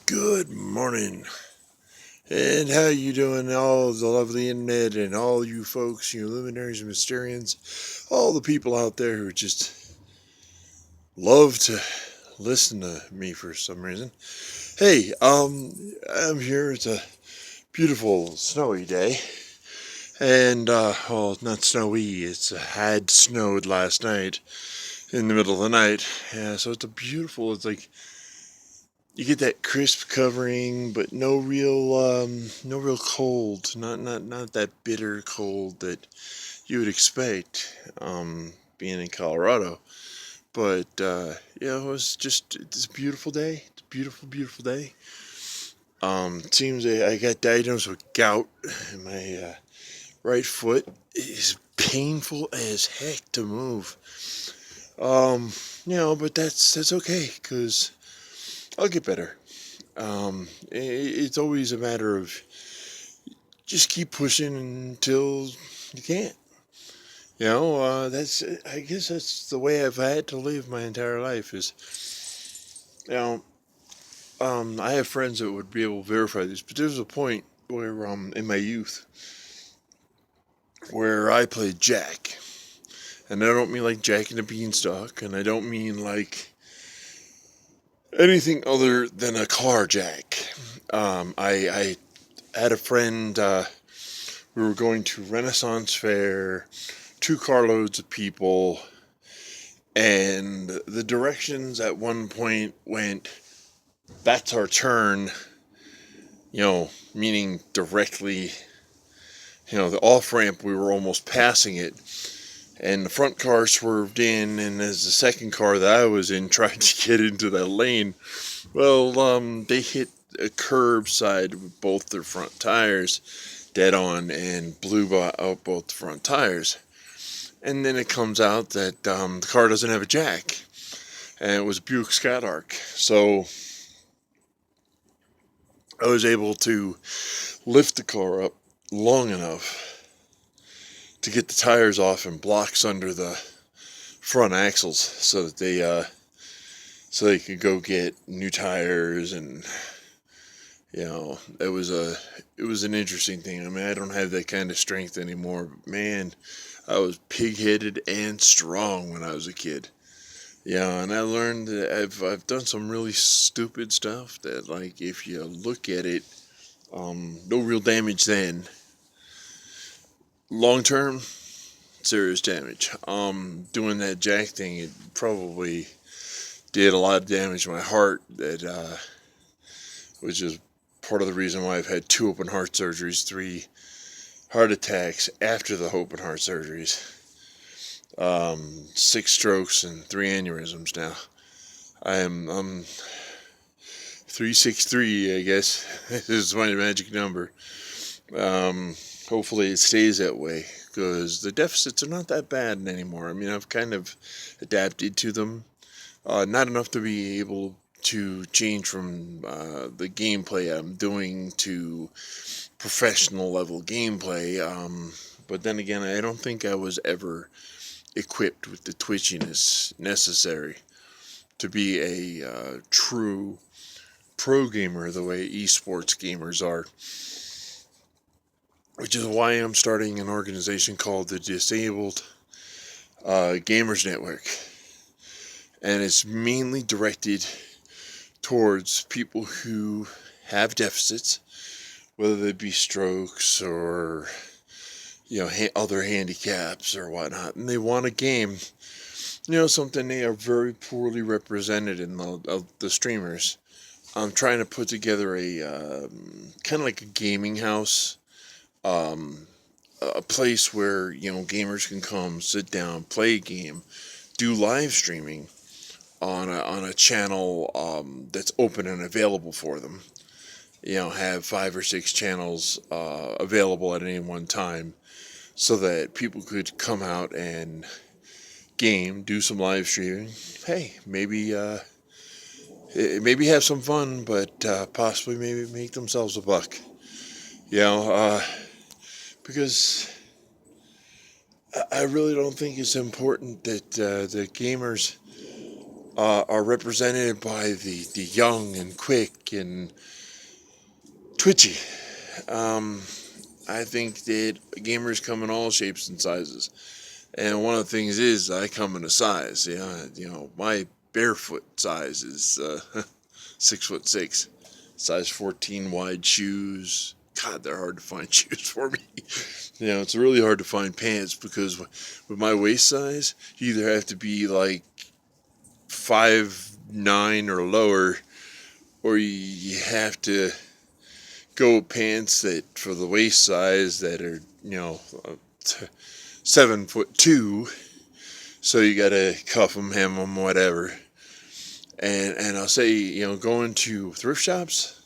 Good morning. And how you doing, all the lovely internet and all you folks, you luminaries and mysterians, all the people out there who just love to listen to me for some reason. Hey, I'm here. It's a beautiful snowy day. And, well, not snowy, it's had snowed last night in the middle of the night. Yeah, so it's like you get that crisp covering, but no real cold. Not that bitter cold that you would expect, being in Colorado. But yeah, it's a beautiful day. It's a beautiful day. It seems I got diagnosed with gout, and my right foot is painful as heck to move. Um, but that's okay, cause I'll get better. It's always a matter of just keep pushing until you can't. That's I guess that's the way I've had to live my entire life. You know, I have friends that would be able to verify this, but there's a point where, in my youth, where I played Jack, and I don't mean like Jack and the Beanstalk, and I don't mean like anything other than a car Jack. I had a friend. We were going to Renaissance Fair, 2 carloads of people, and the directions at one point went, "That's our turn," meaning directly, the off ramp, we were almost passing it. And the front car swerved in, and as the second car that I was in tried to get into that lane, well, they hit a curb side with both their front tires dead on and blew out both the front tires. And then it comes out that the car doesn't have a jack, and it was a Buick Skylark. So I was able to lift the car up long enough to get the tires off and blocks under the front axles so that they could go get new tires. And it was an interesting thing. I mean, I don't have that kind of strength anymore, but man, I was pig-headed and strong when I was a kid. Yeah, and I learned that I've done some really stupid stuff that, like, if you look at it, no real damage then. Long term, serious damage. Doing that jack thing, it probably did a lot of damage to my heart. Which is part of the reason why I've had 2 open heart surgeries, 3 heart attacks after the open heart surgeries, 6 strokes, and 3 aneurysms now. I'm 363, I guess. This is my magic number. Hopefully it stays that way, because the deficits are not that bad anymore. I mean, I've kind of adapted to them. Not enough to be able to change from the gameplay I'm doing to professional level gameplay. But then again, I don't think I was ever equipped with the twitchiness necessary to be a true pro gamer the way esports gamers are. Which is why I'm starting an organization called the Disabled Gamers Network. And it's mainly directed towards people who have deficits, whether they be strokes or other handicaps or whatnot, and they want a game, something they are very poorly represented in the streamers. I'm trying to put together a kind of like a gaming house, a place where gamers can come, sit down, play a game, do live streaming on a channel that's open and available for them. Have 5 or 6 channels available at any one time, so that people could come out and game, do some live streaming. Hey, maybe have some fun, but possibly maybe make themselves a buck. Because I really don't think it's important that the gamers are represented by the young and quick and twitchy. Um, I think that gamers come in all shapes and sizes, and one of the things is I come in a size. Yeah, my barefoot size is 6'6", size 14 wide shoes. God, they're hard to find shoes for me. It's really hard to find pants because with my waist size, you either have to be like 5'9" or lower, or you have to go pants that for the waist size that are 7'2". So you gotta cuff them, hem them, whatever. And I'll say going to thrift shops,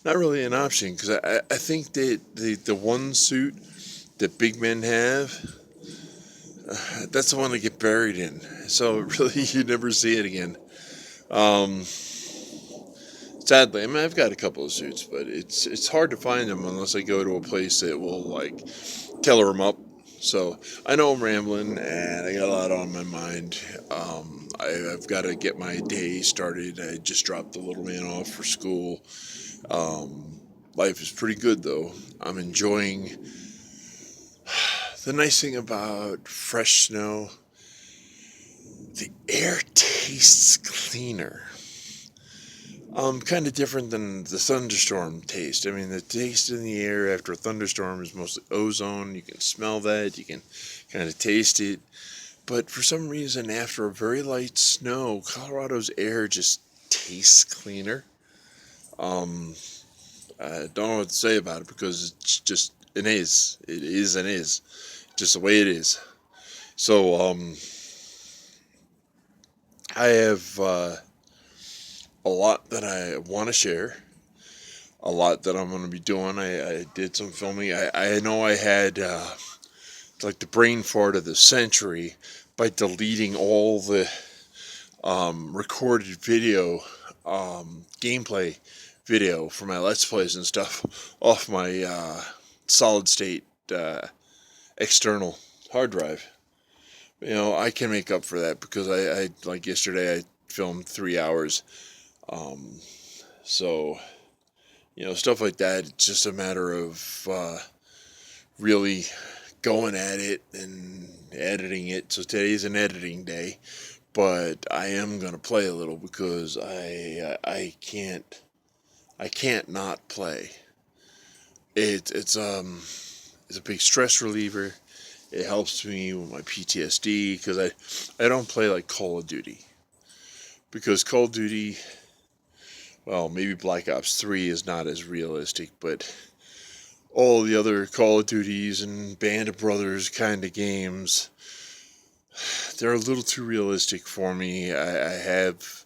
not really an option because I think that the one suit that big men have, that's the one they get buried in. So really you never see it again. Um, Sadly, I mean I've got a couple of suits, but it's hard to find them unless I go to a place that will like color them up. So I know I'm rambling, and I got a lot on my mind. I've got to get my day started. I just dropped the little man off for school. Life is pretty good though. I'm enjoying the nice thing about fresh snow. The air tastes cleaner. Kind of different than the thunderstorm taste. I mean, the taste in the air after a thunderstorm is mostly ozone. You can smell that. You can kind of taste it. But for some reason, after a very light snow, Colorado's air just tastes cleaner. Um, I don't know what to say about it because it's just, it is. It is and is. Just the way it is. So, I have a lot that I want to share, a lot that I'm going to be doing. I did some filming. I know I had like the brain fart of the century by deleting all the recorded video, gameplay video for my Let's Plays and stuff off my solid state external hard drive. I can make up for that because I like yesterday I filmed 3 hours. Um, so, stuff like that. It's just a matter of really going at it and editing it. So today's an editing day, but I am gonna play a little because I can't not play. It's a big stress reliever. It helps me with my PTSD because I don't play like Call of Duty because Call of Duty, well, maybe Black Ops 3 is not as realistic, but all the other Call of Duties and Band of Brothers kind of games, they're a little too realistic for me. I've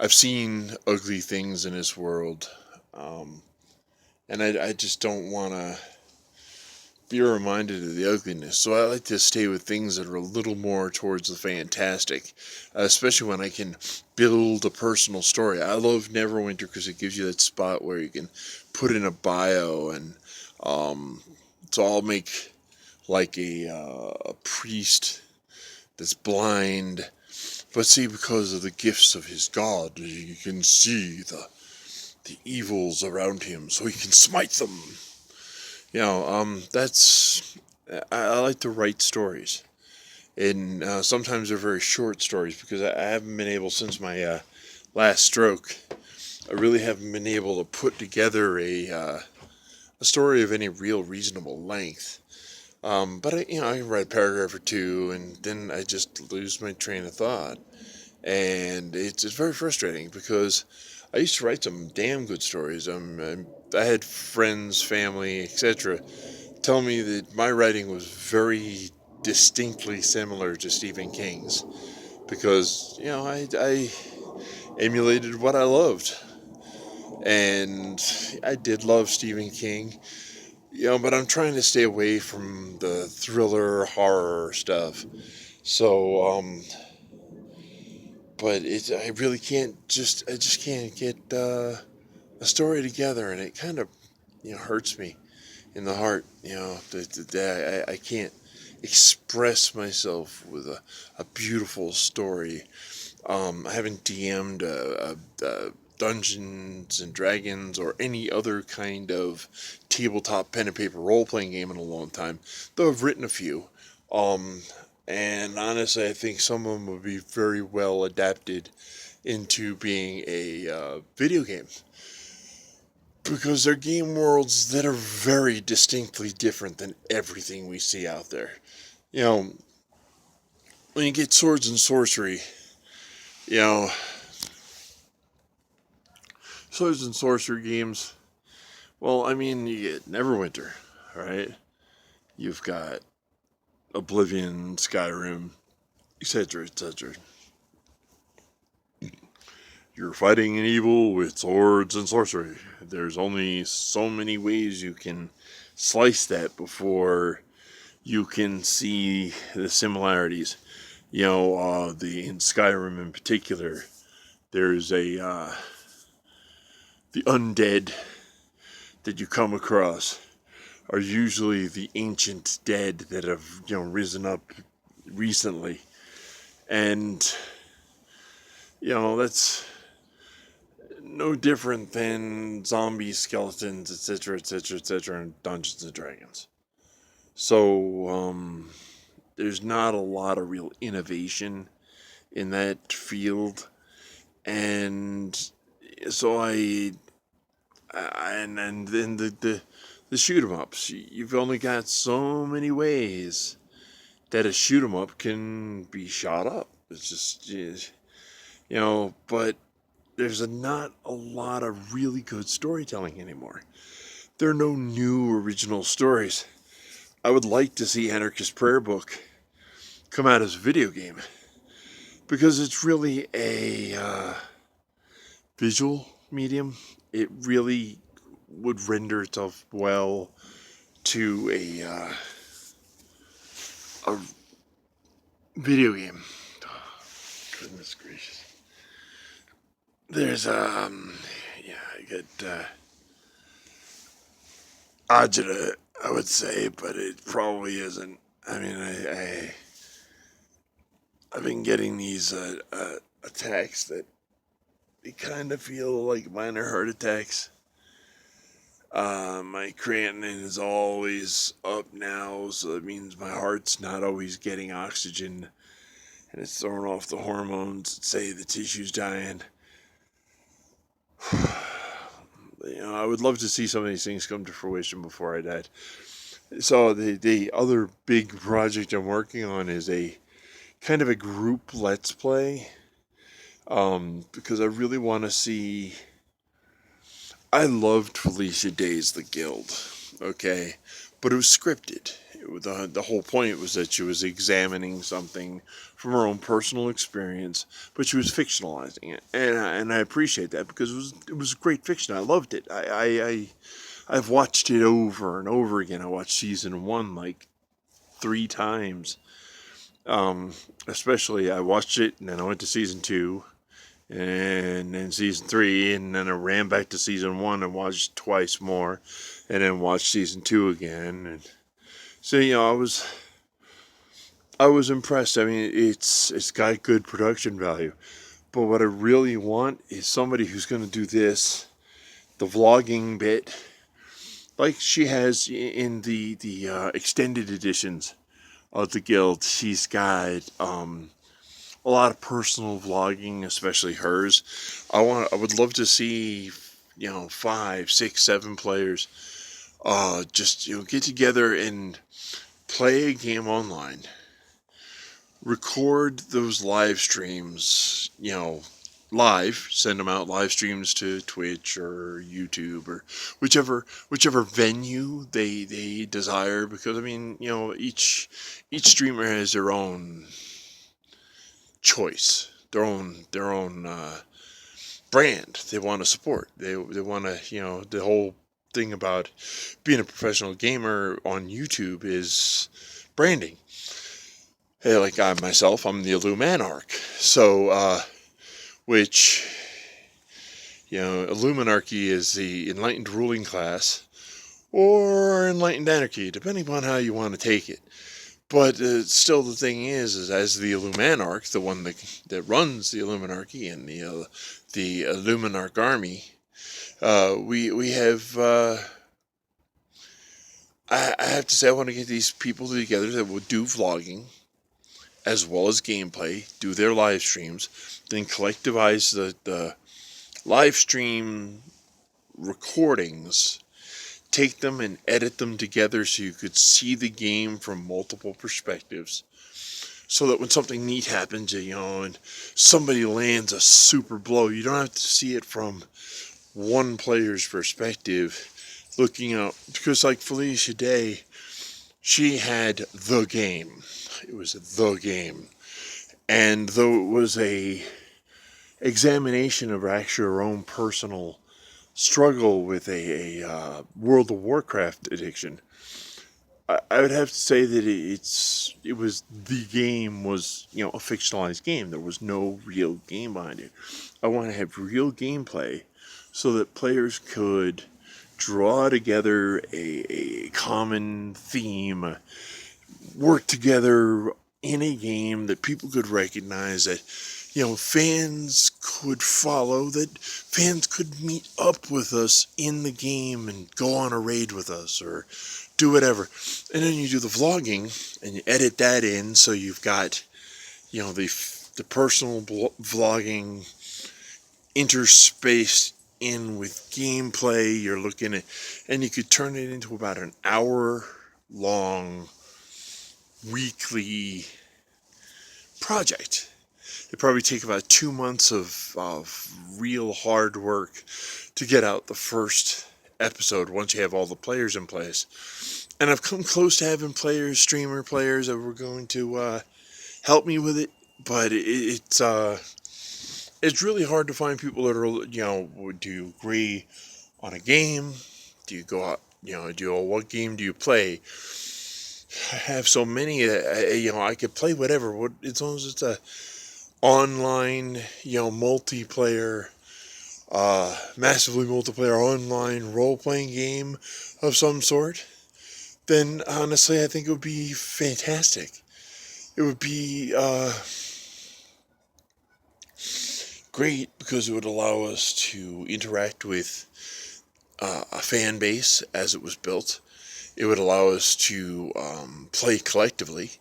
seen ugly things in this world, and I just don't want to be reminded of the ugliness. So I like to stay with things that are a little more towards the fantastic, especially when I can build a personal story. I love Neverwinter because it gives you that spot where you can put in a bio, and so I'll make like a priest that's blind, but see, because of the gifts of his god, you can see the evils around him, so he can smite them. That's I like to write stories, and sometimes they're very short stories because I haven't been able since my last stroke. I really haven't been able to put together a story of any real reasonable length. But I can write a paragraph or two, and then I just lose my train of thought, and it's very frustrating because I used to write some damn good stories. I had friends, family, etc., tell me that my writing was very distinctly similar to Stephen King's because I emulated what I loved, and I did love Stephen King. But I'm trying to stay away from the thriller horror stuff. So, but I really can't I just can't get a story together, and it kind of, hurts me in the heart. That I can't express myself with a beautiful story I haven't DM'd Dungeons and Dragons or any other kind of tabletop pen and paper role playing game in a long time, though I've written a few. Um, and honestly, I think some of them would be very well adapted into being a video game because they're game worlds that are very distinctly different than everything we see out there. You know, when you get swords and sorcery, you know, swords and sorcery games, well, I mean, you get Neverwinter, right? You've got Oblivion, Skyrim, etc., etc. You're fighting an evil with swords and sorcery. There's only so many ways you can slice that before you can see the similarities. You know, in Skyrim in particular, there's the undead that you come across are usually the ancient dead that have risen up recently, and that's no different than zombies, skeletons, etc., etc., etc., in Dungeons and Dragons. So there's not a lot of real innovation in that field, and so and then the shoot 'em ups. You've only got so many ways that a shoot 'em up can be shot up. It's just but there's not a lot of really good storytelling anymore. There are no new original stories. I would like to see Anarchist Prayer Book come out as a video game because it's really a visual medium. It really would render itself well to a video game. Oh, goodness gracious. There's I get agita, I would say, but it probably isn't. I mean, I've been getting these attacks that they kind of feel like minor heart attacks. My creatinine is always up now, so that means my heart's not always getting oxygen, and it's throwing off the hormones that say the tissue's dying. I would love to see some of these things come to fruition before I died. So the other big project I'm working on is a kind of a group let's play. Because I really want to see. I loved Felicia Day's The Guild, okay, but it was scripted. The whole point was that she was examining something from her own personal experience, but she was fictionalizing it, and I appreciate that because it was great fiction. I loved it. I've watched it over and over again. I watched season 1 like 3 times. Especially I watched it and then I went to season 2 and then season 3, and then I ran back to season 1 and watched twice more, and then watched season 2 again. And so I was impressed. I mean, it's got good production value, but what I really want is somebody who's going to do the vlogging bit, like she has in the extended editions of the Guild. She's got a lot of personal vlogging, especially hers. I would love to see 5, 6, 7 players just get together and play a game online, record those live streams, live, send them out live streams to Twitch or YouTube or whichever venue they desire, because I mean, each streamer has their own choice, their own brand they want to support. They want to, the whole thing about being a professional gamer on YouTube is branding. Hey, like I myself, I'm the illumANark. So, which, illumAnarchy is the enlightened ruling class or enlightened anarchy, depending upon how you want to take it. But still, the thing is as the illumANark, the one that runs the illumAnarchy and the illumANark army, we have. I have to say, I want to get these people together that will do vlogging as well as gameplay, do their live streams, then collectivize the live stream recordings, take them and edit them together so you could see the game from multiple perspectives. So that when something neat happens, and somebody lands a super blow, you don't have to see it from one player's perspective looking out. Because like Felicia Day, she had the game. It was the game. And though it was a examination of actually her own personal struggle with a World of Warcraft addiction, I would have to say that it was the game was a fictionalized game. There was no real game behind it. I want to have real gameplay so that players could draw together a common theme, work together in a game that people could recognize, that fans could follow, that fans could meet up with us in the game and go on a raid with us or do whatever. And then you do the vlogging and you edit that in, so you've got the personal vlogging interspaced in with gameplay. You're looking at, and you could turn it into about an hour long weekly project. It'd probably take about 2 months of real hard work to get out the first episode once you have all the players in place. And I've come close to having streamer players that were going to help me with it, but it's really hard to find people that are, do you agree on a game? Do you go out, what game do you play? I have so many that, I could play whatever, as long as it's a online, multiplayer, massively multiplayer online role-playing game of some sort, then honestly I think it would be fantastic. It would be great because it would allow us to interact with a fan base as it was built. It would allow us to play collectively,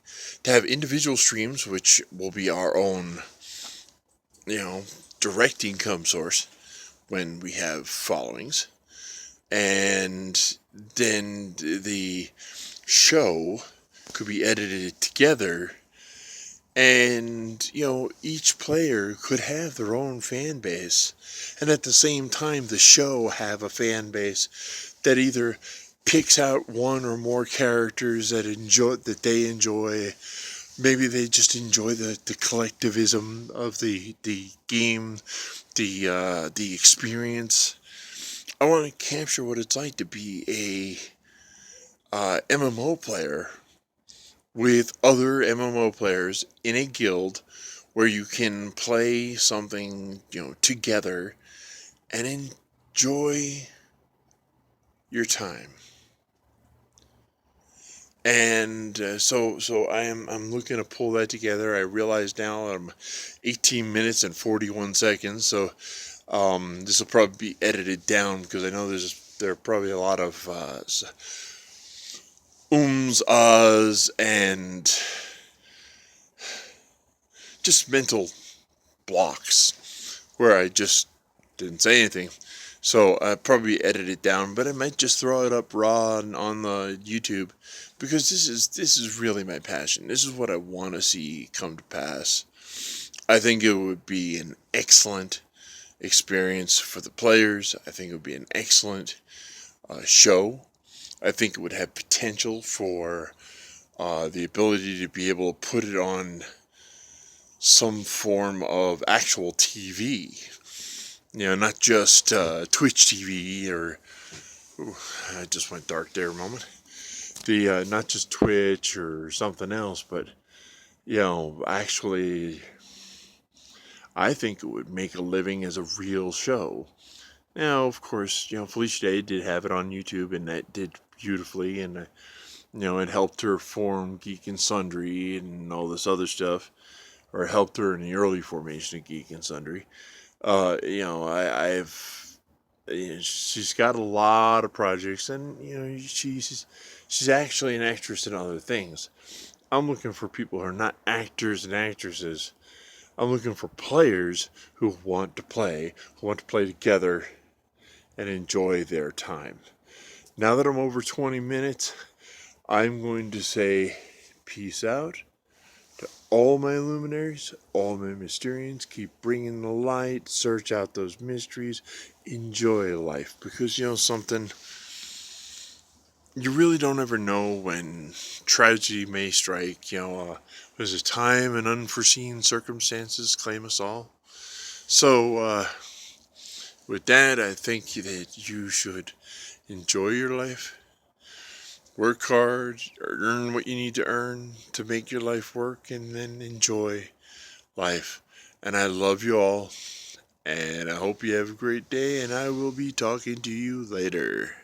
to have individual streams, which will be our own, direct income source when we have followings. And then the show could be edited together, and each player could have their own fan base, and at the same time the show have a fan base that either picks out one or more characters that they enjoy. Maybe they just enjoy the collectivism of the game, the experience. I want to capture what it's like to be a MMO player with other MMO players in a guild where you can play something together and enjoy your time. And so I'm looking to pull that together. I realize now I'm 18 minutes and 41 seconds, so this will probably be edited down because I know there are probably a lot of ahs, and just mental blocks where I just didn't say anything. So I probably edit it down, but I might just throw it up raw on the YouTube, because this is really my passion. This is what I want to see come to pass. I think it would be an excellent experience for the players. I think it would be an excellent show. I think it would have potential for the ability to be able to put it on some form of actual TV. Not just Twitch TV or... Ooh, I just went dark there a moment. Not just Twitch or something else, but, actually, I think it would make a living as a real show. Now, of course, Felicia Day did have it on YouTube, and that did beautifully, and It helped her form Geek and Sundry and all this other stuff, or helped her in the early formation of Geek and Sundry. I've she's got a lot of projects, and she's actually an actress in other things. I'm looking for people who are not actors and actresses. I'm looking for players who want to play together and enjoy their time. Now that I'm over 20 minutes, I'm going to say peace out to all my luminaries, all my Mysterians. Keep bringing the light, search out those mysteries, enjoy life. Because something, you really don't ever know when tragedy may strike. There's a time and unforeseen circumstances claim us all. So, with that, I think that you should enjoy your life, work hard, earn what you need to earn to make your life work, and then enjoy life. And I love you all, and I hope you have a great day, and I will be talking to you later.